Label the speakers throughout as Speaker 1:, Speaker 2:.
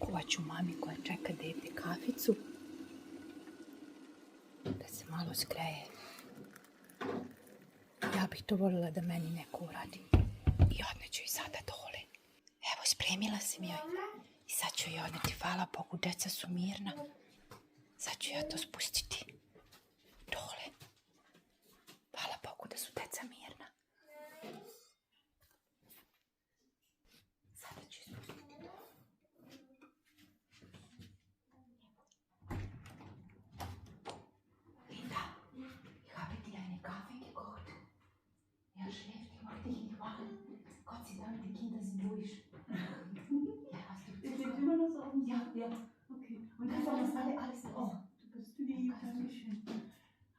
Speaker 1: Kuvat ću mami koja čeka dete kaficu. Da se malo zgreje. Ja bih to voljela da meni neko uradi. I odneću i sada dole. Evo, spremila sam joj. I sad ću joj odneti. Hvala Bogu, deca su mirna. Sad ću ja to spustiti dole. Hvala Bogu da su deca mirna. Sada ću spustiti dole. Linda, ich habe dir einen Kaffee gekocht. Er schläft, ich mag dich nicht wachen. Gott sei Dank, die Kinder sind ruhig. Ja, hast du
Speaker 2: Ihr seht immer noch so auf dem
Speaker 1: Ja, ja.
Speaker 2: Okay.
Speaker 1: Und dann war das alles
Speaker 2: Oh, du bist lieb, danke schön.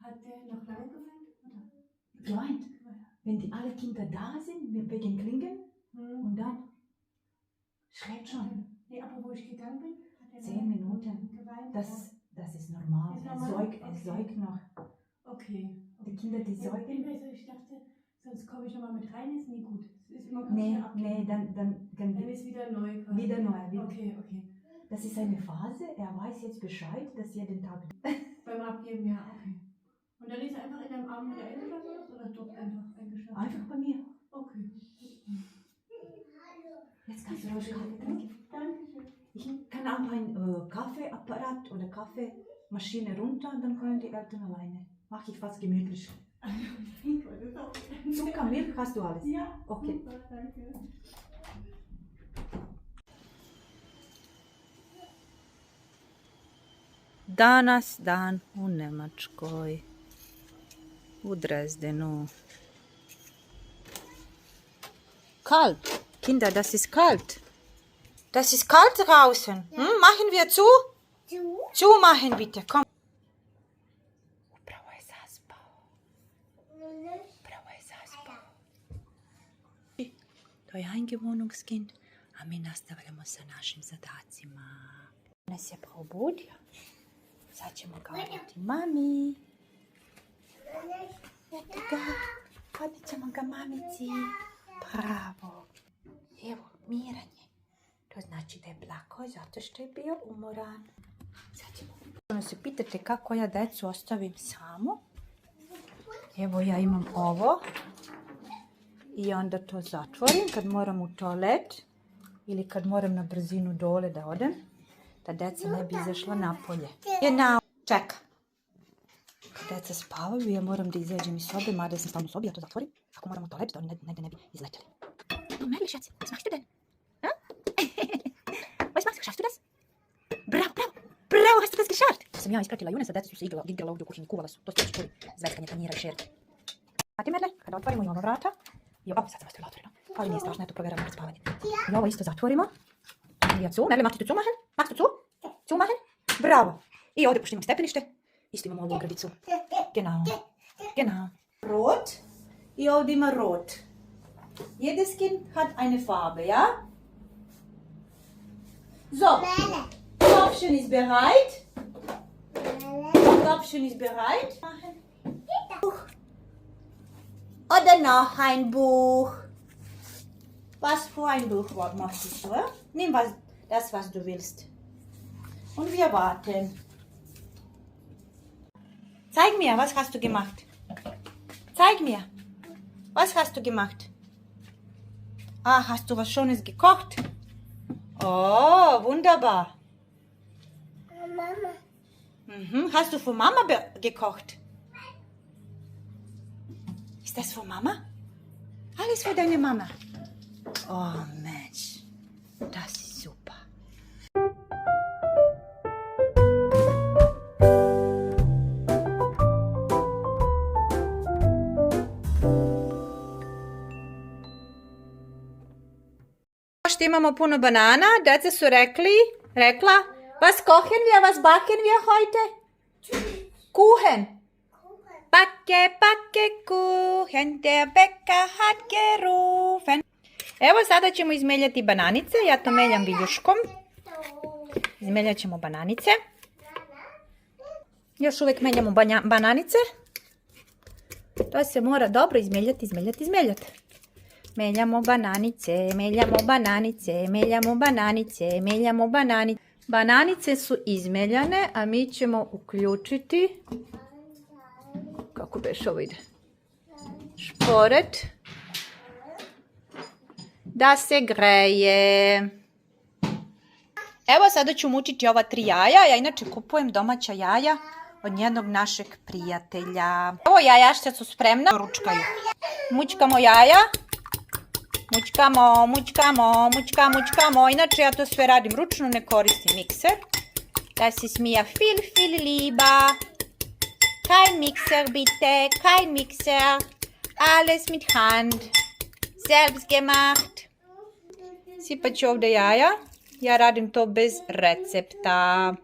Speaker 2: Hat der noch lange geweint?
Speaker 1: geweint. Wenn die alle Kinder da sind, wegen Klingen, und dann schläft schon.
Speaker 2: Nee, aber wo ich gegangen bin, hat er
Speaker 1: 10 Minuten.
Speaker 2: geweint.
Speaker 1: Das ist normal.
Speaker 2: Ist
Speaker 1: Er
Speaker 2: normal?
Speaker 1: säugt noch.
Speaker 2: Okay.
Speaker 1: Die Kinder, die
Speaker 2: Ja,
Speaker 1: säugen.
Speaker 2: ich dachte, sonst komme ich nochmal mit rein, ist nie gut. Es ist immer gut.
Speaker 1: Nee, dann
Speaker 2: Dann ist wieder neu quasi.
Speaker 1: wieder neu.
Speaker 2: Okay, okay.
Speaker 1: Das ist eine Phase. Er weiß jetzt Bescheid, dass jeden Tag.
Speaker 2: Beim Abgeben, ja, okay. Und dann ist er einfach in deinem Arm wieder eingeschlafen oder dort einfach eingeschlafen?
Speaker 1: Einfach bei mir.
Speaker 2: Okay.
Speaker 1: Jetzt kannst du ruhig Kaffee trinken.
Speaker 2: Dankeschön.
Speaker 1: Ich kann auch ein Kaffeeapparat oder Kaffeemaschine runter und dann können die Eltern alleine. Mache ich fast gemütlich. Zucker, Milch hast du alles?
Speaker 2: Ja.
Speaker 1: Okay.
Speaker 2: Super, danke.
Speaker 1: Danas dan u Nemačkoj, u Dresdenu. Kalt. Kinder, das ist kalt. Das ist kalt draußen. Machen wir zu? Zu machen bitte, komm. Upravo je zaspao. Upravo je zaspao. To je Eingewohnungskind, a mi nastavljamo sa našim zadacima. Nas je probudio. Sad ćemo ga odneti mami. Odnijet ćemo ga mamici. Bravo. Evo, miran je. To znači da je plakao zato što je bio umoran. Sad ćemo. Ono se pitate kako ja decu ostavim samo. Evo ja imam ovo. I onda to zatvorim kad moram u toalet. Ili kad moram na brzinu dole da odem. Da deca ne bi izašla napolje. Genau. Čeka. Kad deca spavaju, ja moram da izađem iz sobe, mada sam stalno u sobi, ja to zatvorim. Ako moram u toalet, da oni negdje ne bi izleteli. Merli, Schatz, was machst du denn? Ha? Was machst du? Schaffst du das? Bravo, bravo, bravo, hast du das geschafft? Sam ja ispratila Junesa, deca su se igrala ovdje u kuhinji, kuvala su, to ste čuli, zveckanje tanjira i šerke. Znate, Merle, kada otvorimo i ova vrata, sad sam ostavila otvoreno, ali nije strašno, eto provjeravamo pred spavanje. I ovo isto zatvorimo. Ja zu, Merle, magst du zumachen? Magst du zu? Zumachen? Bravo. I ovdje, pošto imam stepenište, isto imamo ovu ogradicu. Genau. Genau. Rot. I ovdje ima rot. Jedes Kind hat eine Farbe, ja? So. Köpfchen ist bereit. Köpfchen ist bereit. Buch. Oder noch ein Buch. Was für ein Buch möchtest du? Nimm das, was du willst. Und wir warten. Zeig mir, was hast du gemacht? Zeig mir. Was hast du gemacht? Ah, hast du was Schönes gekocht? Oh, wunderbar.
Speaker 3: Mama.
Speaker 1: Hast du für Mama gekocht? Ist das für Mama? Alles für deine Mama. Oh, Mensch. Das ist super. Što imamo puno banana, deca su rekla, was kochen wir, was backen wir heute? Kuchen. Backe, Kuchen, der Bäcker hat gerufen. Evo sada ćemo izmeljati bananice, ja to meljam viljuškom. Izmeljat ćemo bananice. Još uvijek menjamo bananice. To se mora dobro izmeljati. Meljamo bananice, meljamo bananice, meljamo bananice, meljamo bananice. Bananice su izmeljane, a mi ćemo uključiti, kako beš ovo ide, šporet, da se greje. Evo sada ću mučiti ova 3 jaja. Ja inače kupujem domaća jaja od jednog našeg prijatelja. Ovo jajašća su spremna. Ručkaju. Mučkamo jaja. Mučkamo, mučkamo, mučkamo, mučkamo. Inače ja to sve radim ručno, ne koristim mikser. Das ist mir viel lieber. Kein Mixer bitte, kein Mixer. Alles mit Hand. Selbst gemacht. Sipat ću ovdje jaja. Ja radim to bez recepta.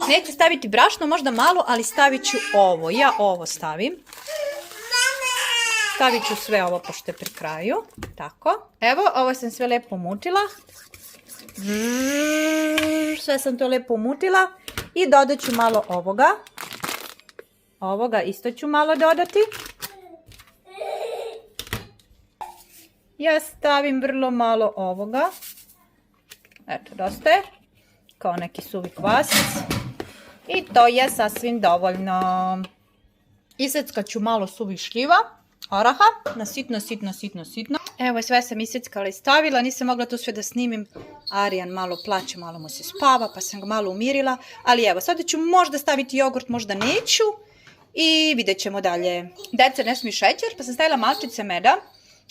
Speaker 1: Neću staviti brašno, možda malo, ali stavit ću ovo. Ja ovo stavim. Stavit ću sve ovo pošto je pri kraju. Tako. Evo, ovo sam sve lijepo umutila. Sve sam to lijepo umutila. I dodat ću malo ovoga. Ovoga isto ću malo dodati. Ja stavim vrlo malo ovoga. Eto, dosta je. Kao neki suvi kvasic. I to je sasvim dovoljno. Iseckat ću malo suvih šljiva, oraha, na sitno. Evo, sve sam iseckala i stavila. Nisam mogla to sve da snimim. Arijan malo plače, malo mu se spava, pa sam ga malo umirila. Ali evo, sada ću možda staviti jogurt, možda neću. I vidjet ćemo dalje. Deca ne smiju šećer, pa sam stavila malčice meda.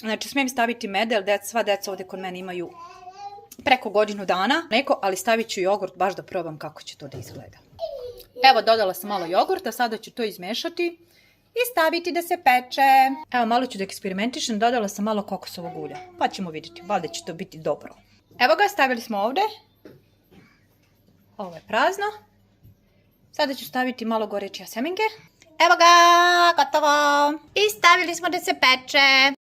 Speaker 1: Znači, smijem staviti meda, jer sva deca ovdje kod mene imaju preko godinu dana, ali stavit ću jogurt baš da probam kako će to da izgleda. Evo, dodala sam malo jogurta, sada ću to izmešati i staviti da se peče. Evo, malo ću da eksperimentišem, dodala sam malo kokosovog ulja, pa ćemo vidjeti, valjda će to biti dobro. Evo ga, stavili smo ovdje. Ovo je prazno. Sada ću staviti malo goreće semenke. Evo ga, gotovo. I stavili smo da se peče.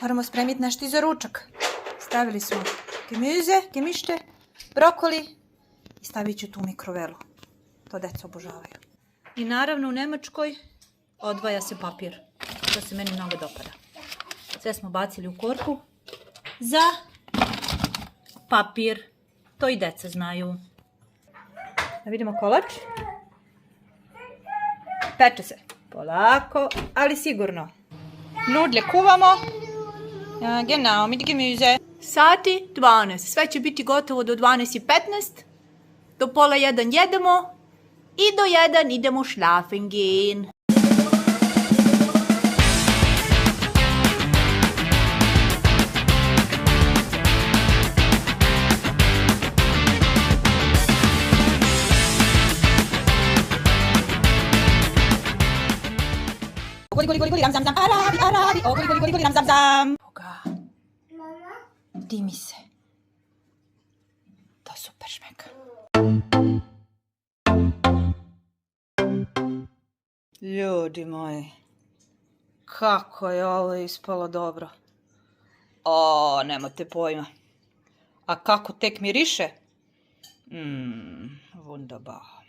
Speaker 1: Moramo spremiti nešto i za ručak. Stavili smo gemište, brokoli i stavit ću tu u mikrovelu. To deca obožavaju. I naravno u Nemačkoj odvaja se papir. To se meni mnogo dopada. Sve smo bacili u korpu za papir. To i deca znaju. Da vidimo kolač. Peče se. Polako, ali sigurno. Nudle kuvamo. Ja, genau, mit Gemüse. Sati 12. Sve će biti gotovo do 12:15. Do 12:30 jedemo. I do 1 idemo schlafen gehen. Goli, ram, zam, arabi, goli, ram, zam. Dimi se. To super šmeka. Ljudi moji, kako je ovo ispalo dobro. O, nemate pojma. A kako tek miriše? Wunderbar.